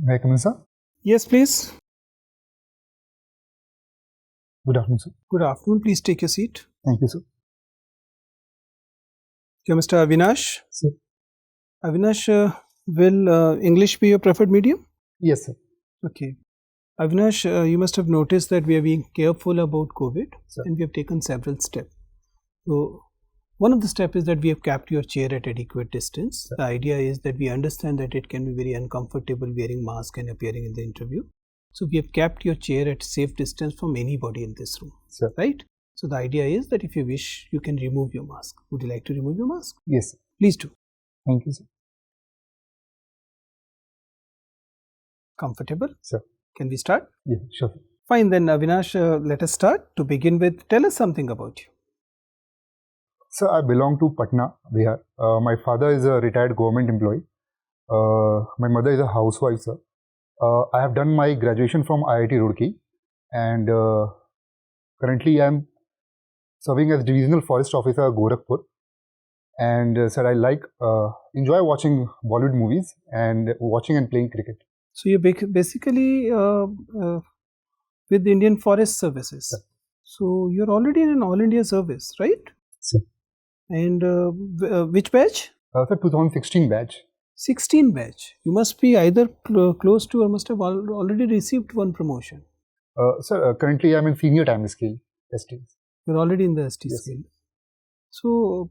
May I come in, sir? Yes, please. Good afternoon, sir. Good afternoon. Please take your seat. Thank you, sir. You're Mr. Avhinash. Sir. Avhinash, will English be your preferred medium? Yes, sir. Okay. Avhinash, you must have noticed that we are being careful about COVID, Sir. and we have taken several steps. So, one of the steps is that we have kept your chair at adequate distance. Sir. The idea is that we understand that it can be very uncomfortable wearing mask and appearing in the interview. So, we have kept your chair at safe distance from anybody in this room. Sir. Right? So, the idea is that if you wish, you can remove your mask. Would you like to remove your mask? Yes, sir. Please do. Thank you, sir. Comfortable? Sir. Can we start? Yeah, sure. Fine, then Avhinash, let us start. To begin with, tell us something about you. Sir, I belong to Patna, Bihar. My father is a retired government employee. My mother is a housewife, sir. I have done my graduation from IIT Roorkee, and currently I am serving as Divisional Forest Officer Gorakhpur. And sir, I enjoy watching Bollywood movies and watching and playing cricket. So you're basically with the Indian Forest Services. Sir. So you're already in an All India service, right? Sir. And which batch? Sir, 2016 batch. 16 batch. You must be either close to or must have already received one promotion. Sir, currently I am in senior time scale, ST. You're already in the ST Yes. scale. So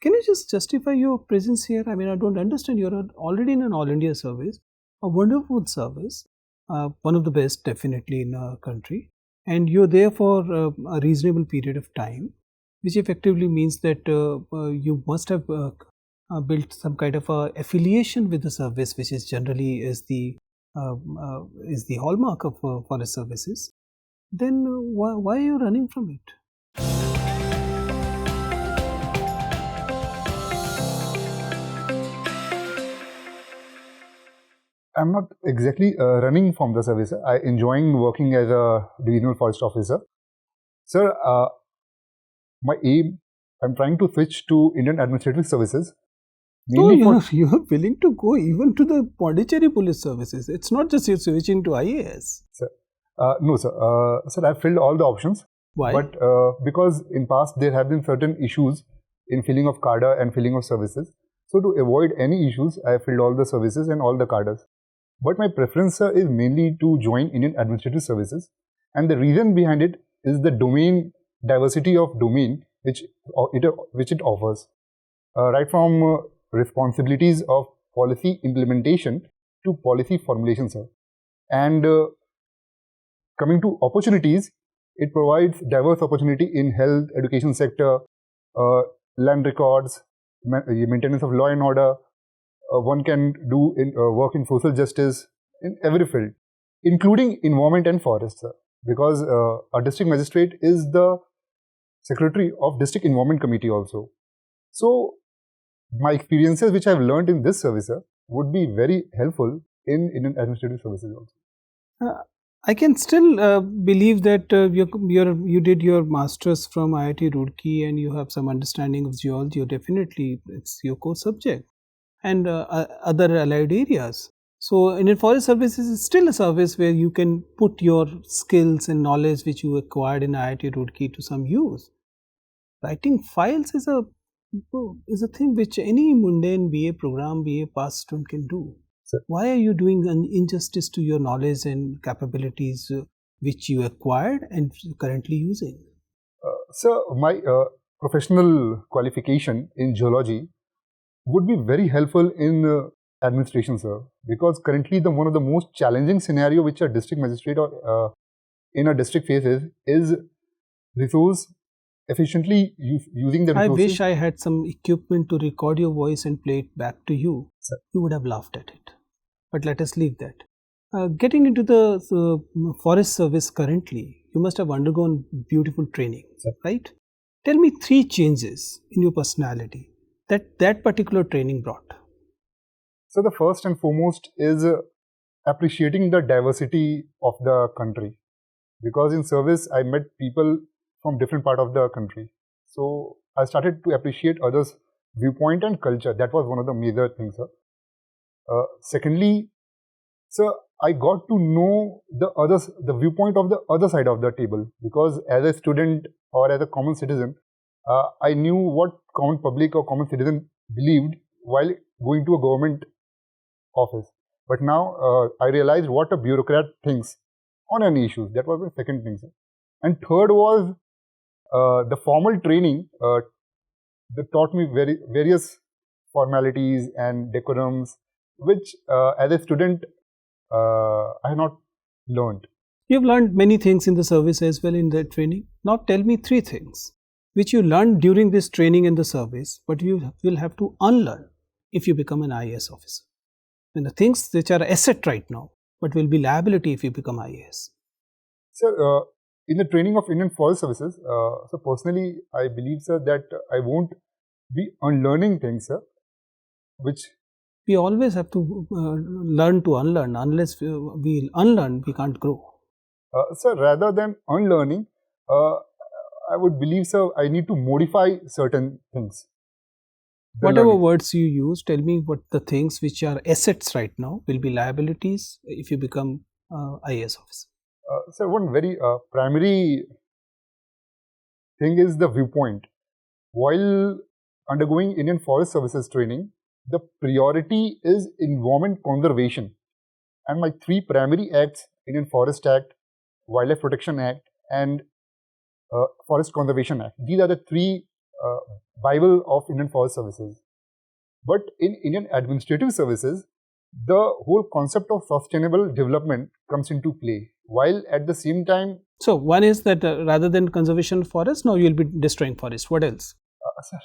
can you just justify your presence here? I mean, I don't understand. You're already in an All India service, a wonderful service, one of the best definitely in our country, and you're there for a reasonable period of time, which effectively means that you must have built some kind of a affiliation with the service, which is generally is the hallmark of forest services. Then why are you running from it? I'm not exactly running from the service. I enjoying working as a divisional forest officer. Sir, my aim, I'm trying to switch to Indian Administrative Services. So you're willing to go even to the Pondicherry Police Services. It's not just you're switching to IAS. Sir, no, sir. Sir, I've filled all the options. Why? But because in past there have been certain issues in filling of cadre and filling of services. So to avoid any issues, I filled all the services and all the cadres. But my preference, sir, is mainly to join Indian Administrative Services. And the reason behind it is the diversity of domain which it offers. Right from responsibilities of policy implementation to policy formulation, sir. And coming to opportunities, it provides diverse opportunity in health, education sector, land records, maintenance of law and order. One can do work in social justice in every field, including environment and forest, sir. Because a district magistrate is the secretary of District Environment Committee also. So my experiences which I have learned in this service, sir, would be very helpful in Indian Administrative Services also. I can still believe that you did your masters from IIT Roorkee and you have some understanding of geology. Definitely, it's your core subject and other allied areas. So, Indian Forest Services is still a service where you can put your skills and knowledge which you acquired in IIT Roorkee to some use. Writing files is a thing which any mundane BA program, BA pass student can do. Sir. Why are you doing an injustice to your knowledge and capabilities which you acquired and currently using? Sir, my professional qualification in geology would be very helpful in administration, sir, because currently one of the most challenging scenario which a district magistrate or in a district faces is resource efficiently using the resources. I wish I had some equipment to record your voice and play it back to you. Sir. You would have laughed at it. But let us leave that. Getting into the forest service currently, you must have undergone beautiful training, Sir. Right? Tell me 3 changes in your personality that particular training brought. So the first and foremost is appreciating the diversity of the country, because in service I met people from different part of the country. So I started to appreciate others' viewpoint and culture. That was one of the major things, sir. Secondly, So I got to know the viewpoint of the other side of the table, because as a student or as a common citizen, I knew what common public or common citizen believed while going to a government office. But now I realized what a bureaucrat thinks on any issue. That was the second thing, sir. And third was the formal training that taught me various formalities and decorums, which as a student I have not learned. You've learned many things in the service as well in the training. Now tell me 3 things which you learned during this training in the service, but you will have to unlearn if you become an IAS officer. And the things which are asset right now, but will be liability if you become IAS. Sir, in the training of Indian Forest Services, so personally, I believe, sir, that I won't be unlearning things, sir, which we always have to learn to unlearn. Unless we unlearn, we can't grow. Sir, rather than unlearning, I would believe, sir, I need to modify certain things. Whatever words you use, tell me what the things which are assets right now will be liabilities if you become IAS officer. Sir, one very primary thing is the viewpoint. While undergoing Indian Forest Services training, the priority is environment conservation. And my 3 primary acts, Indian Forest Act, Wildlife Protection Act, and Forest Conservation Act. These are the 3 Bible of Indian Forest Services. But in Indian Administrative Services, the whole concept of sustainable development comes into play. While at the same time... So, one is that rather than conservation of forest, now you will be destroying forest. What else? Sir,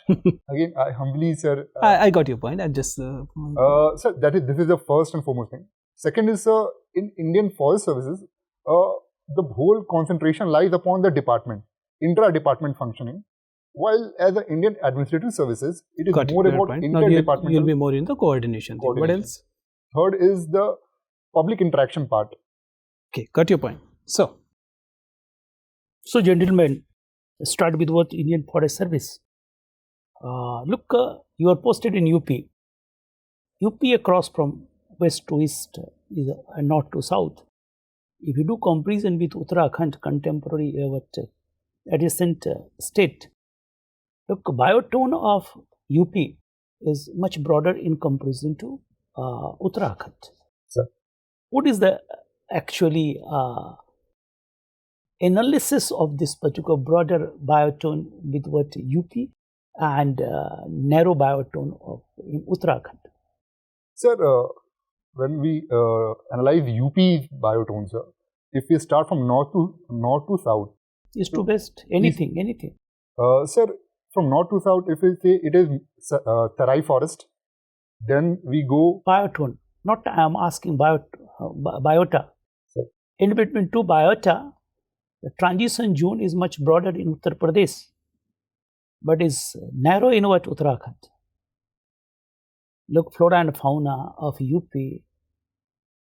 again, I humbly, sir... I got your point. I just... sir, this is the first and foremost thing. Second is, in Indian Forest Services, the whole concentration lies upon the department, intra-department functioning. While as the Indian Administrative Services, it is more about inter-departmental... You'll be more in the coordination thing. What else? Third is the public interaction part. Okay, got your point. So gentlemen, start with what Indian Forest Service. Look, you are posted in UP. UP across from west to east is north to south. If you do comparison with Uttarakhand, contemporary adjacent state, look, biotone of UP is much broader in comparison to Uttarakhand. Sir. What is the actually analysis of this particular broader biotone with what UP and narrow biotone of in Uttarakhand? Sir, when we analyze UP's biotones, sir, if we start from north to south, east to west, anything. Sir, from north to south, if we say it is Tarai forest, then we go biotone. Not I am asking biota. Sir. In between 2 biota, the transition zone is much broader in Uttar Pradesh, but is narrow in what Uttarakhand. Look, flora and fauna of UP,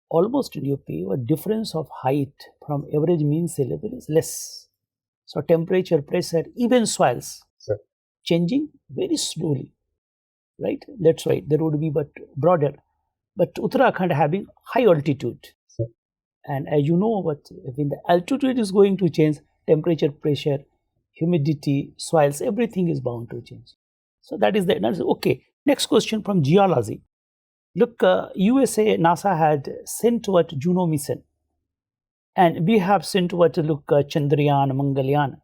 almost in UP, what difference of height from average mean sea level is less. So temperature, pressure, even soils, Sir. Changing very slowly, right? That's why there would be but broader. But Uttarakhand having high altitude. Sir. And as you know, when the altitude is going to change, temperature, pressure, humidity, soils, everything is bound to change. So that is the analysis. Okay, next question from geology. Look, USA, NASA had sent what Juno mission. And we have sent what Chandrayaan, Mangalyaan.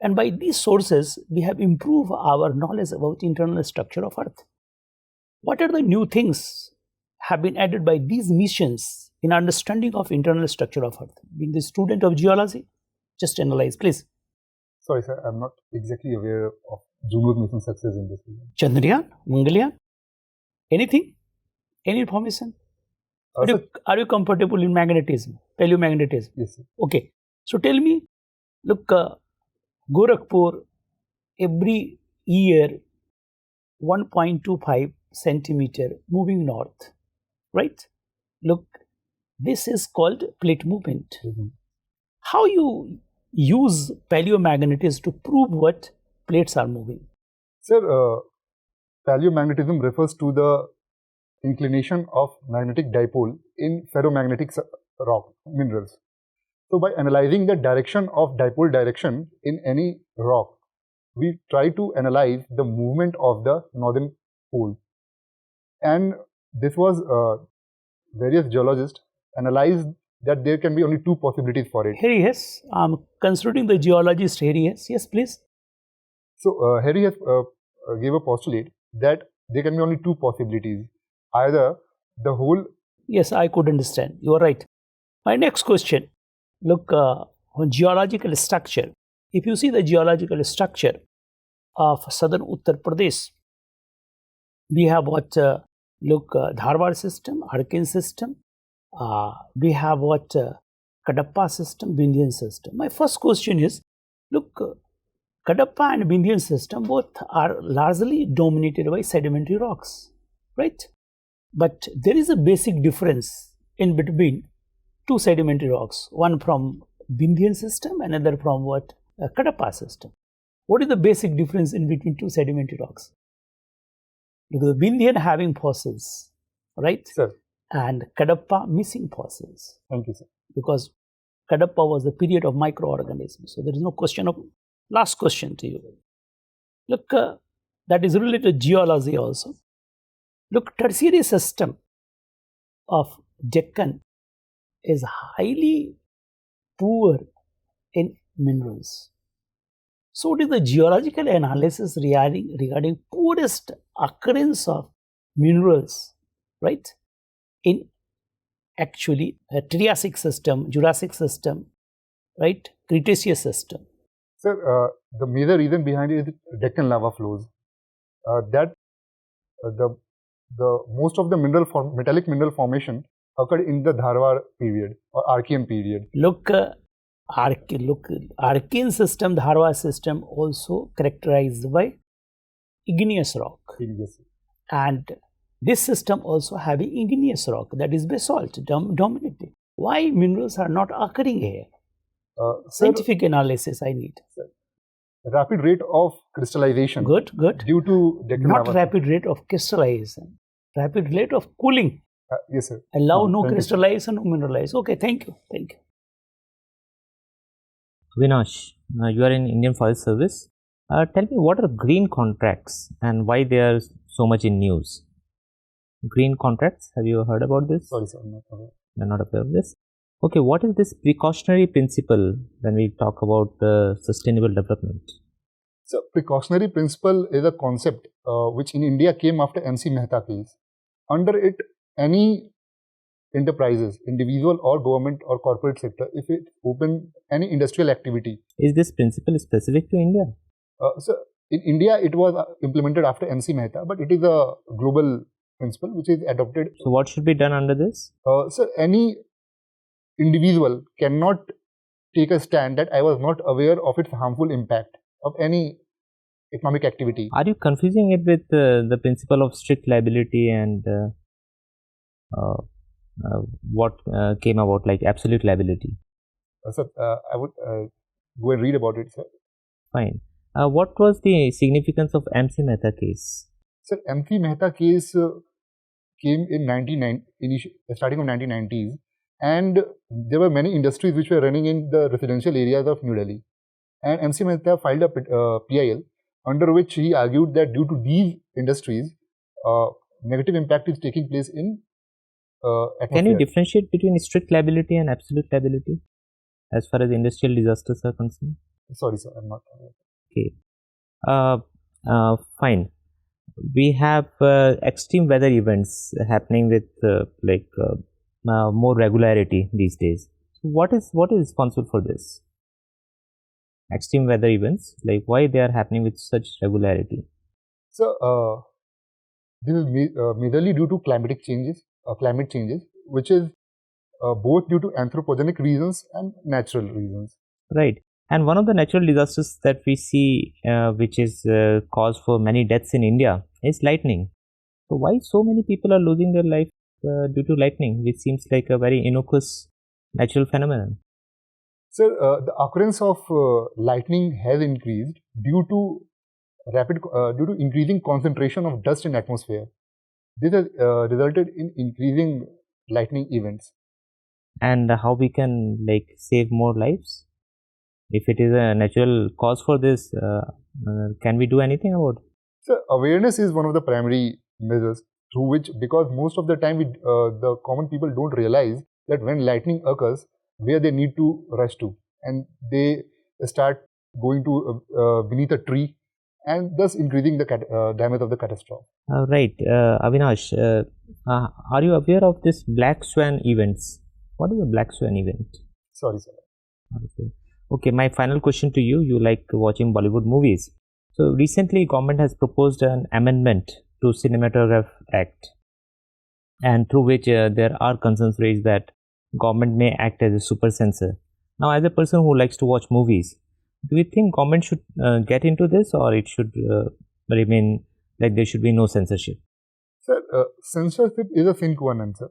And by these sources, we have improved our knowledge about internal structure of Earth. What are the new things have been added by these missions in understanding of internal structure of Earth? Being the student of geology, just analyze, please. Sorry, sir, I'm not exactly aware of Juno's mission success in this. Chandrayaan, Mangalyaan, anything? Any information? Are you comfortable in magnetism, paleomagnetism? Yes, sir. Okay. So tell me, look, Gorakhpur, every year 1.25 centimeter moving north, right? Look, this is called plate movement. Mm-hmm. How you use paleomagnetism to prove what plates are moving? Sir, paleomagnetism refers to the inclination of magnetic dipole in ferromagnetic rock minerals. So by analyzing the direction of dipole direction in any rock, we try to analyze the movement of the northern pole. And this was various geologists analyzed that there can be only two possibilities for it. Harry Hess, I'm considering the geologist Harry Hess. Yes, please. So Harry Hess gave a postulate that there can be only two possibilities. Either the whole... Yes, I could understand. You are right. My next question, look, on geological structure. If you see the geological structure of southern Uttar Pradesh, we have what, Dharwad system, Arkin system, we have what, Kadapa system, Vindhyan system. My first question is, look, Kadapa and Vindhyan system both are largely dominated by sedimentary rocks, right? But there is a basic difference in between two sedimentary rocks, one from Vindhyan system, another from what, Kadapa system. What is the basic difference in between two sedimentary rocks? Because Vindhyan having fossils, right? Sir. And Kadapa missing fossils. Thank you, sir. Because Kadapa was the period of microorganisms. So there is no question of... Last question to you. Look, that is related to geology also. Look, tertiary system of Deccan is highly poor in minerals. So what is the geological analysis regarding poorest occurrence of minerals, right? In actually a Triassic system, Jurassic system, right? Cretaceous system. Sir, the major reason behind it is Deccan lava flows. The most of the metallic mineral formation occurred in the Dharwad period or Archean period. Look, Archean system, Dharwad system also characterized by igneous rock. Yes. And this system also having igneous rock, that is basalt dominating. Why minerals are not occurring here? Scientific analysis I need. Sir, rapid rate of crystallization. Good. Due to Deccan Not lava. rapid rate of crystallization. Rapid rate of cooling. Yes, sir. Allow no Thank you. crystallization, no mineralize. Okay, thank you. Avhinash, you are in Indian Forest Service. Tell me, what are green contracts and why they are so much in news? Green contracts, have you heard about this? Sorry, sir. I'm not aware. You're not aware of this? Okay, what is this precautionary principle when we talk about sustainable development? So, precautionary principle is a concept which in India came after MC Mehta case. Under it, any enterprises, individual or government or corporate sector, if it open any industrial activity. Is this principle specific to India? So, in India, it was implemented after MC Mehta, but it is a global principle which is adopted. So, what should be done under this? So, any individual cannot take a stand that I was not aware of its harmful impact of any economic activity. Are you confusing it with the principle of strict liability and what came about, like absolute liability? Sir, I would go and read about it, sir. Fine. What was the significance of MC Mehta case? Sir, MC Mehta case came in starting of 1990s, and there were many industries which were running in the residential areas of New Delhi. And MC Mehta filed a PIL under which he argued that due to these industries, negative impact is taking place in atmosphere. Can you differentiate between strict liability and absolute liability as far as industrial disasters are concerned? Sorry, sir, I'm not aware. Okay. Fine. We have extreme weather events happening with more regularity these days. So what is responsible for this? Extreme weather events, like why they are happening with such regularity? So this is majorly due to climate changes, which is both due to anthropogenic reasons and natural reasons. Right. And one of the natural disasters that we see, which is cause for many deaths in India, is lightning. So why so many people are losing their life due to lightning, which seems like a very innocuous natural phenomenon? So the occurrence of lightning has increased due to increasing concentration of dust in atmosphere. This has resulted in increasing lightning events. And how we can like save more lives? If it is a natural cause for this, can we do anything about it? So awareness is one of the primary measures through which, because most of the time the common people don't realize that when lightning occurs, where they need to rush to, and they start going to beneath a tree, and thus increasing the damage of the catastrophe. Right, Avinash, are you aware of this black swan events? What is a black swan event? Sorry, sir. Okay, my final question to you. You like watching Bollywood movies. So recently government has proposed an amendment to Cinematograph Act, and through which there are concerns raised that government may act as a super censor. Now, as a person who likes to watch movies, do you think government should get into this, or it should remain like there should be no censorship? Sir, censorship is a sine qua non, sir,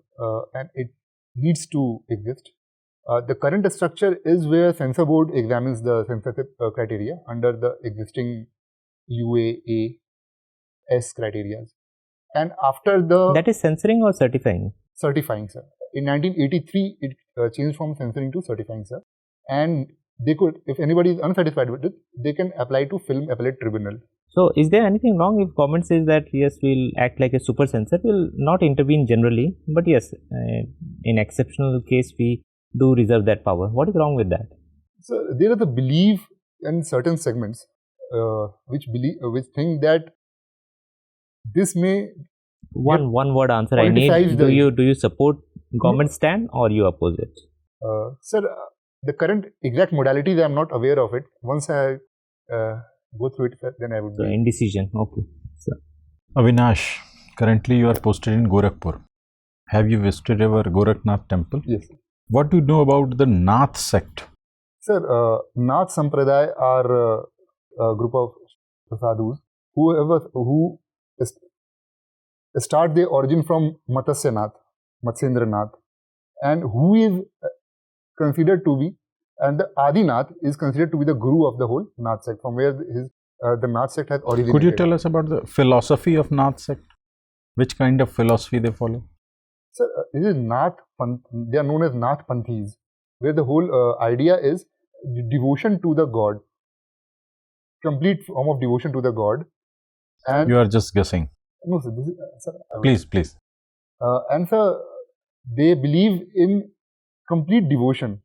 and it needs to exist. The current structure is where censor board examines the censorship criteria under the existing UAS criteria, and after That is censoring or certifying? certifying, sir. In 1983, it changed from censoring to certifying, sir, and they could, if anybody is unsatisfied with it, they can apply to Film Appellate Tribunal. So, is there anything wrong if government says that yes, we'll act like a super censor, we'll not intervene generally, but yes, in exceptional case we do reserve that power? What is wrong with that? So there is a belief in certain segments which think that this may one word answer I need. Do you support government stand or you oppose it? Sir, the current exact modalities I am not aware of it. Once I go through it, then I would. So indecision. Okay. So, Avinash, currently you are posted in Gorakhpur. Have you visited our Gorakhnath temple? Yes. What do you know about the Nath sect? Sir, Nath Sampradaya are a group of sadhus who start their origin from Matsendra Nath, and who is considered to be, and the Adi Nath is considered to be the guru of the whole Nath sect, from where the Nath sect has originated. Could you tell us about the philosophy of Nath sect? Which kind of philosophy they follow? Sir, this is Nath Panth. They are known as Nath Panthis, where the whole idea is devotion to the God, complete form of devotion to the God. And you are just guessing. No, sir. This is, sir, Please. And sir, they believe in complete devotion.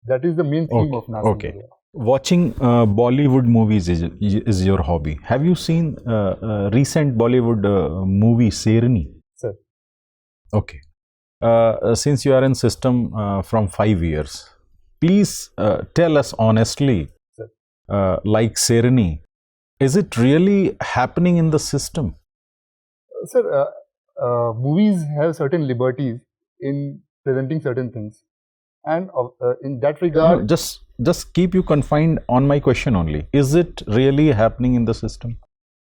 That is the main theme of Nath. Okay. Watching Bollywood movies is your hobby. Have you seen recent Bollywood movie Sherni? Sir. Okay. Since you are in system from 5 years, please tell us honestly, sir. Like Sherni, is it really happening in the system? Sir, movies have certain liberties in presenting certain things, and in that regard, No, just keep you confined on my question only. Is it really happening in the system?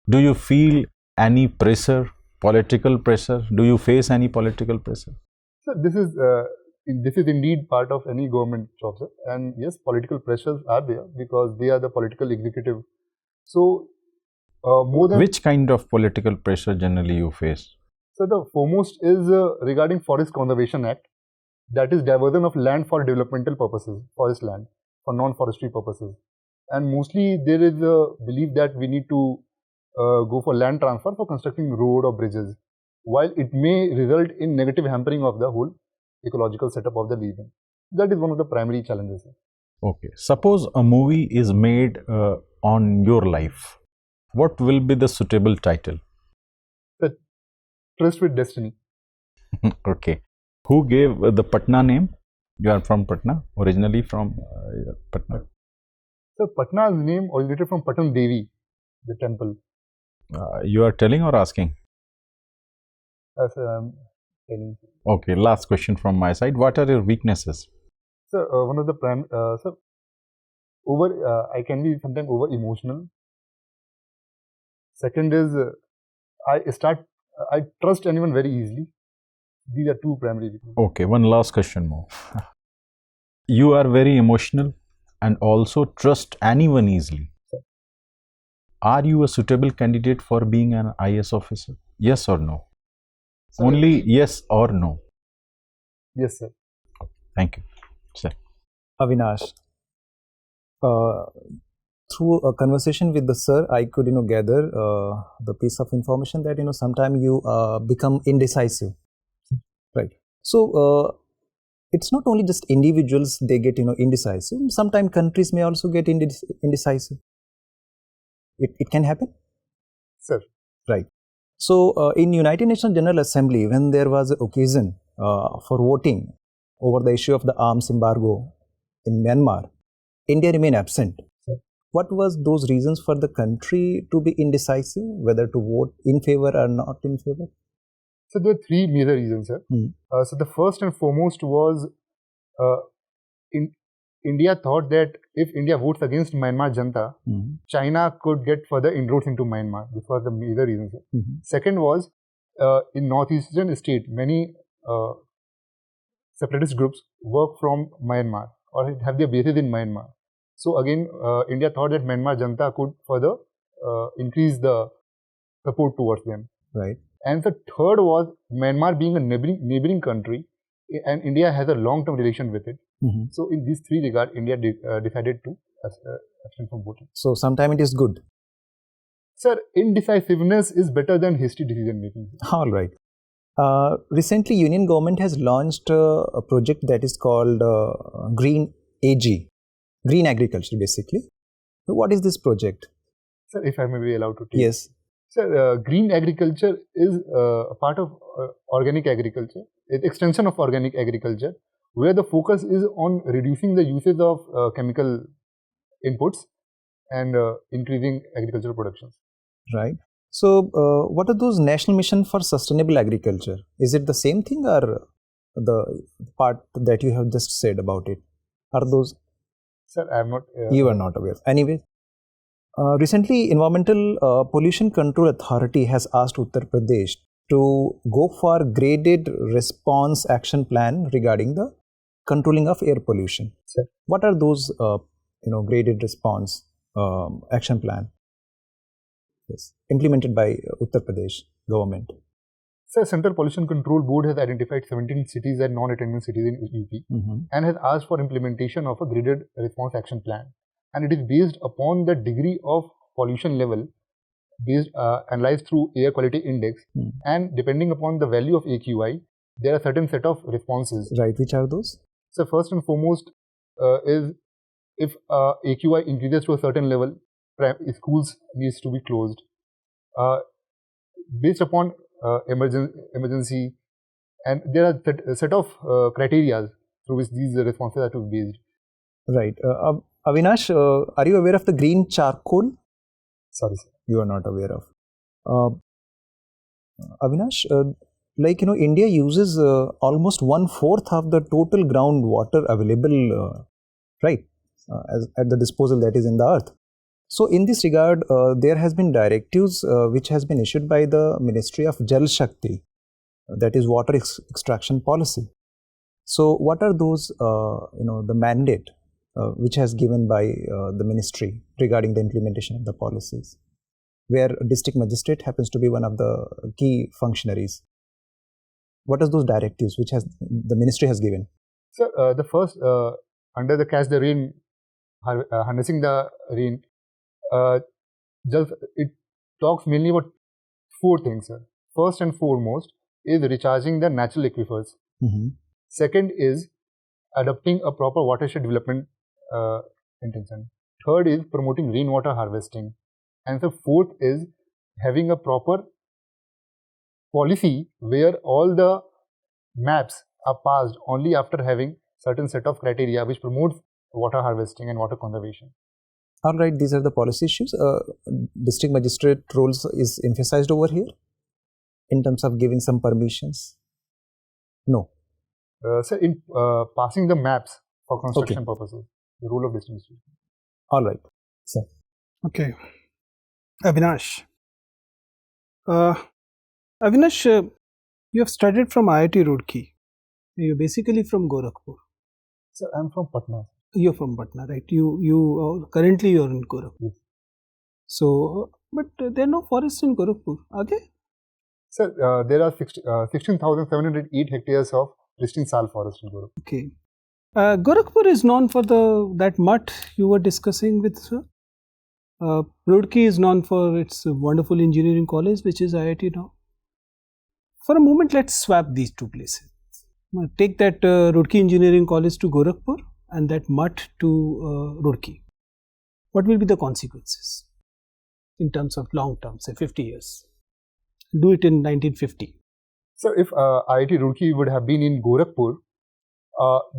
Do you feel any pressure, political pressure? Do you face any political pressure? sir, this is indeed part of any government job, sir. And yes, political pressures are there because they are the political executive. So, more than which kind of political pressure generally you face? So the foremost is regarding Forest Conservation Act, that is diversion of land for developmental purposes, forest land for non-forestry purposes, and mostly there is a belief that we need to go for land transfer for constructing road or bridges, while it may result in negative hampering of the whole ecological setup of the region. That is one of the primary challenges. Okay, suppose a movie is made on your life. What will be the suitable title? The Trust with Destiny. Okay. Who gave the Patna name? You are from Patna, originally from Patna. So Patna's name originated from Patan Devi, the temple. You are telling or asking? Telling. Okay, last question from my side. What are your weaknesses? So one of the I can be sometimes over emotional. Second is I trust anyone very easily. These are two primary weaknesses. Okay, one last question more. You are very emotional and also trust anyone easily. Are you a suitable candidate for being an IAS officer? Yes or no? Only yes or no. Yes, sir. Thank you. Sir. Avinash, through a conversation with the sir, I could gather the piece of information that sometimes you become indecisive, right? So it's not only just individuals they get indecisive. Sometimes countries may also get indecisive. It can happen, Sir. right? So in United Nations General Assembly, when there was an occasion for voting over the issue of the arms embargo in Myanmar, India remained absent. What was those reasons for the country to be indecisive, whether to vote in favor or not in favor? So there were three major reasons, sir. So the first and foremost was India thought that if India votes against Myanmar Janta, China could get further inroads into Myanmar. This was the major reason, sir. Second was in northeastern state, many separatist groups work from Myanmar or have their bases in Myanmar. So again, India thought that Myanmar Janta could further increase the support towards them. Right. And the third was Myanmar being a neighboring country, and India has a long-term relation with it. So in these three regards, India decided to abstain from voting. So sometimes it is good. Sir, indecisiveness is better than hasty decision making. All right. Recently, Union government has launched a project that is called Green AG, Green Agriculture, basically. So what is this project? Sir, if I may be allowed to take. Yes. Sir, green agriculture is a part of organic agriculture. It's extension of organic agriculture, where the focus is on reducing the usage of chemical inputs and increasing agricultural productions. Right. So, what are those national mission for sustainable agriculture? Is it the same thing or the part that you have just said about it? Are those? Sir, I am not. You are not aware. Anyway, recently, Environmental Pollution Control Authority has asked Uttar Pradesh to go for graded response action plan regarding the controlling of air pollution. Sir. What are those, graded response action plan? Yes, implemented by Uttar Pradesh government. Sir, Central Pollution Control Board has identified 17 cities and non-attendance cities in UP and has asked for implementation of a graded response action plan. And it is based upon the degree of pollution level analyzed through air quality index, and depending upon the value of AQI, there are certain set of responses. Right, which are those? So first and foremost is if AQI increases to a certain level, schools needs to be closed. Based upon emergency, and there are a set of criteria through which these responses are to be based. Right. Avinash, are you aware of the green charcoal? Sorry, sir. You are not aware of. Avinash, India uses almost 1/4 of the total groundwater available, at the disposal that is in the earth. So, in this regard, there has been directives which has been issued by the Ministry of Jal Shakti, that is water extraction policy. So, what are those, the mandate which has given by the ministry regarding the implementation of the policies, where a district magistrate happens to be one of the key functionaries? What are those directives which the ministry has given? Sir, the first, under the catch the rain, harnessing the rain, it talks mainly about four things, sir. First and foremost is recharging the natural aquifers. Second is adopting a proper watershed development intention. Third is promoting rainwater harvesting. And the fourth is having a proper policy where all the maps are passed only after having certain set of criteria which promotes water harvesting and water conservation. All right, these are the policy issues. District magistrate roles is emphasized over here in terms of giving some permissions? No. Sir, in passing the maps for construction purposes, the role of district magistrate. All right, sir. Okay. Avinash. Avinash, you have studied from IIT Roorkee. You're basically from Gorakhpur. Sir, I'm from Patna. You're from Patna, right? You currently you're in Gorakhpur. Yes. So, but there are no forests in Gorakhpur, are there? Sir, there are 16,708 hectares of pristine sal forest in Gorakhpur. Okay. Gorakhpur is known for that mutt you were discussing with sir. Roorkee is known for its wonderful engineering college, which is IIT now. For a moment, let's swap these two places. Take that Roorkee Engineering College to Gorakhpur and that mutt to Roorkee. What will be the consequences in terms of long term, say 50 years? Do it in 1950. So, if IIT Roorkee would have been in Gorakhpur,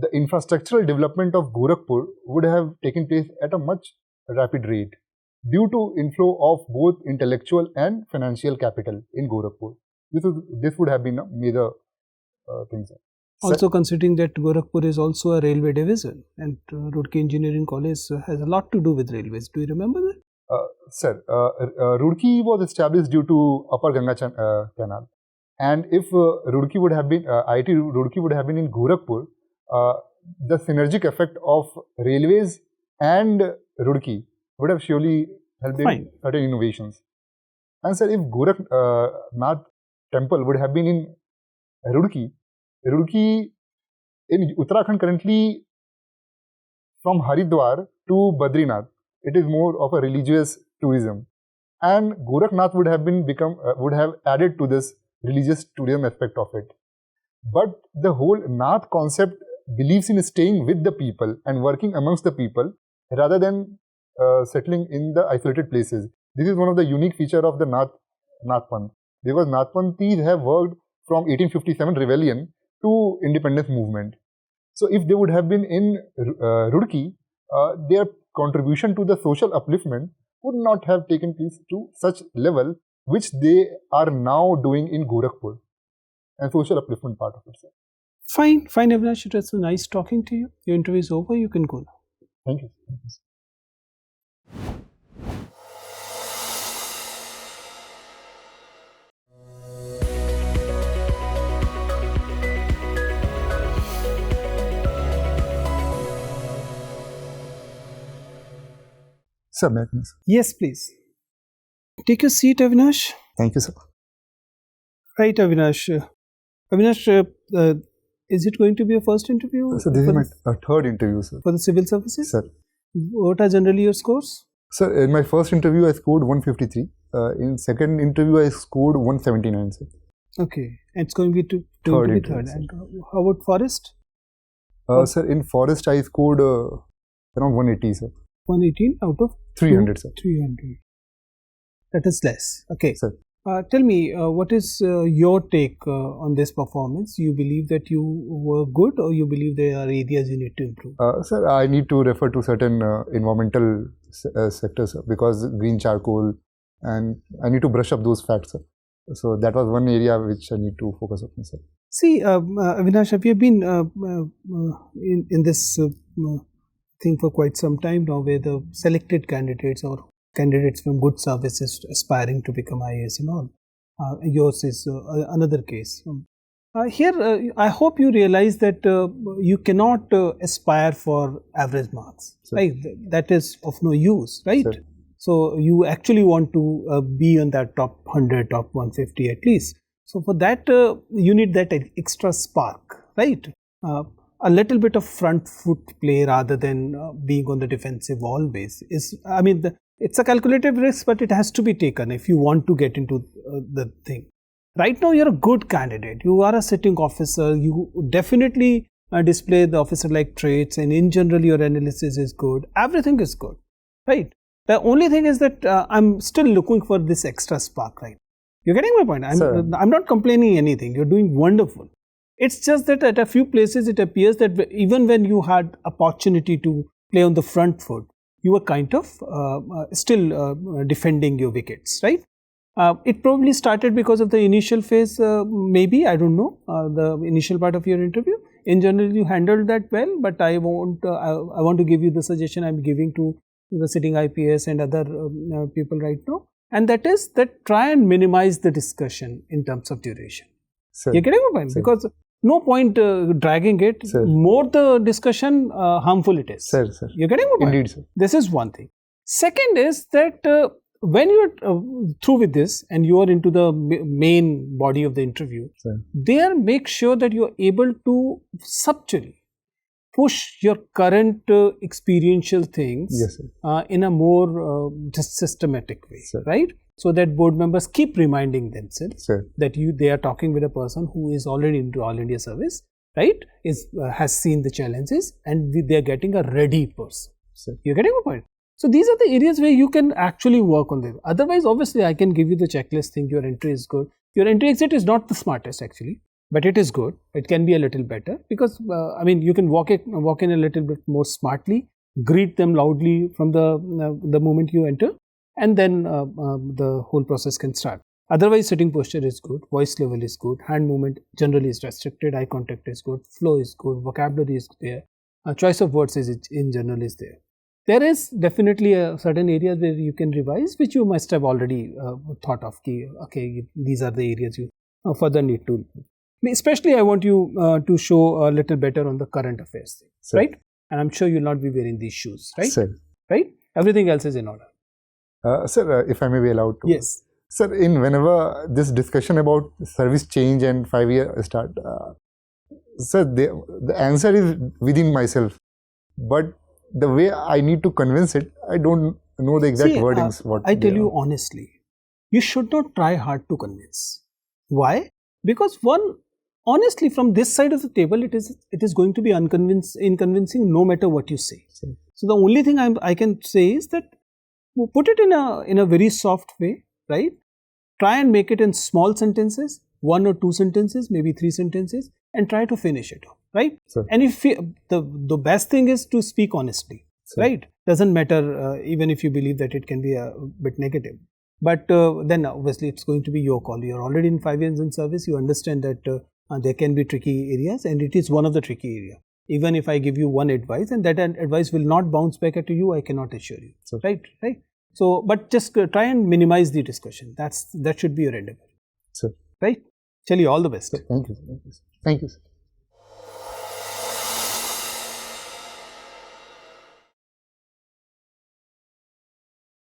the infrastructural development of Gorakhpur would have taken place at a much rapid rate due to inflow of both intellectual and financial capital in Gorakhpur. This would have been a major thing. Sir. Also considering that Gorakhpur is also a railway division and Roorkee Engineering College has a lot to do with railways. Do you remember that? Sir, Roorkee was established due to Upper Ganga Canal. And if Roorkee would have been, IIT Roorkee would have been in Gorakhpur, the synergic effect of railways and Roorkee would have surely helped in certain innovations. And sir, if Gorakhnath temple would have been in Roorkee in Uttarakhand currently from Haridwar to Badrinath, it is more of a religious tourism. And Gorakhnath would have added to this religious tourism aspect of it. But the whole Nath concept believes in staying with the people and working amongst the people rather than settling in the isolated places. This is one of the unique features of the Nath Panth. Because Nath Panthis have worked from 1857 rebellion to independence movement. So if they would have been in Roorkee, their contribution to the social upliftment would not have taken place to such level which they are now doing in Gorakhpur and social upliftment part of it. Sir. Fine, Avhinash, it was nice talking to you. Your interview is over, you can go now. Thank you. Sir, Magnus. Yes, please. Take your seat, Avhinash. Thank you, sir. Right, Avhinash. Avhinash, is it going to be your first interview? So this is my third interview, sir. For the civil services? Sir. What are generally your scores? Sir, in my first interview, I scored 153. In second interview, I scored 179, sir. Okay. And it's going to be third. And how about forest? Sir, in forest, I scored around 180, sir. 118 out of 300, sir. 300. That is less. Okay. Sir. Tell me, what is your take on this performance? You believe that you were good, or you believe there are areas you need to improve? Sir, I need to refer to certain environmental sectors, sir, because green charcoal, and I need to brush up those facts, sir. So that was one area which I need to focus on, sir. See, Avhinash, have you been in this thing for quite some time now, where the selected candidates or candidates from good services aspiring to become IAS and all. Yours is another case. Here, I hope you realize that you cannot aspire for average marks. Sir. Right? That is of no use, right? Sir. So you actually want to be on that top 100, top 150 at least. So for that, you need that extra spark, right? A little bit of front foot play rather than being on the defensive always is, I mean, it's a calculated risk, but it has to be taken if you want to get into the thing. Right now, you're a good candidate. You are a sitting officer. You definitely display the officer-like traits, and in general, your analysis is good. Everything is good, right? The only thing is that I'm still looking for this extra spark, right? You're getting my point? I'm not complaining anything. You're doing wonderful. It's just that at a few places, it appears that even when you had opportunity to play on the front foot, you were kind of still defending your wickets, right? It probably started because of the initial phase, maybe, I don't know, the initial part of your interview. In general, you handled that well, but I want to give you the suggestion I'm giving to the sitting IPS and other people right now. And that is that try and minimize the discussion in terms of duration. Sir. You're getting my point? Sir. Because no point dragging it. Sir. More the discussion, harmful it is. Sir. You're getting my point? Indeed, sir. This is one thing. Second is that when you're through with this and you are into the main body of the interview, there make sure that you are able to subtly push your current experiential things in a more systematic way, right? So that board members keep reminding themselves that they are talking with a person who is already into All India service, right? Has seen the challenges, and they are getting a ready person. You're getting my point? So these are the areas where you can actually work on them. Otherwise, obviously, I can give you the checklist thing. Your entry is good. Your entry exit is not the smartest actually, but it is good. It can be a little better because I mean, you can walk in a little bit more smartly, greet them loudly from the moment you enter, and then the whole process can start. Otherwise, sitting posture is good, voice level is good, hand movement generally is restricted, eye contact is good, flow is good, vocabulary is there, choice of words is in general is there. There is definitely a certain areas where you can revise, which you must have already thought of. Okay, these are the areas you further need to. Especially, I want you to show a little better on the current affairs thing, right? And I'm sure you'll not be wearing these shoes, right? Right? Everything else is in order. Sir, if I may be allowed to. Yes. Sir, whenever this discussion about service change and 5-year start, sir, the answer is within myself, but the way I need to convince it, I don't know the exact wordings. I tell you honestly, you should not try hard to convince. Why? Because honestly, from this side of the table, it is going to be inconvincing no matter what you say. So the only thing I can say is that put it in a very soft way, right? Try and make it in small sentences, 1 or 2 sentences, maybe 3 sentences, and try to finish it off, right? And if the best thing is to speak honestly, right? Doesn't matter even if you believe that it can be a bit negative. But then obviously it's going to be your call. You're already in 5 years in service. You understand that there can be tricky areas, and it is one of the tricky areas. Even if I give you one advice, and that advice will not bounce back at you, I cannot assure you. Right? So, but just try and minimize the discussion. That should be your endeavor. Right? Chaliye, all the best. Thank you. Thank you.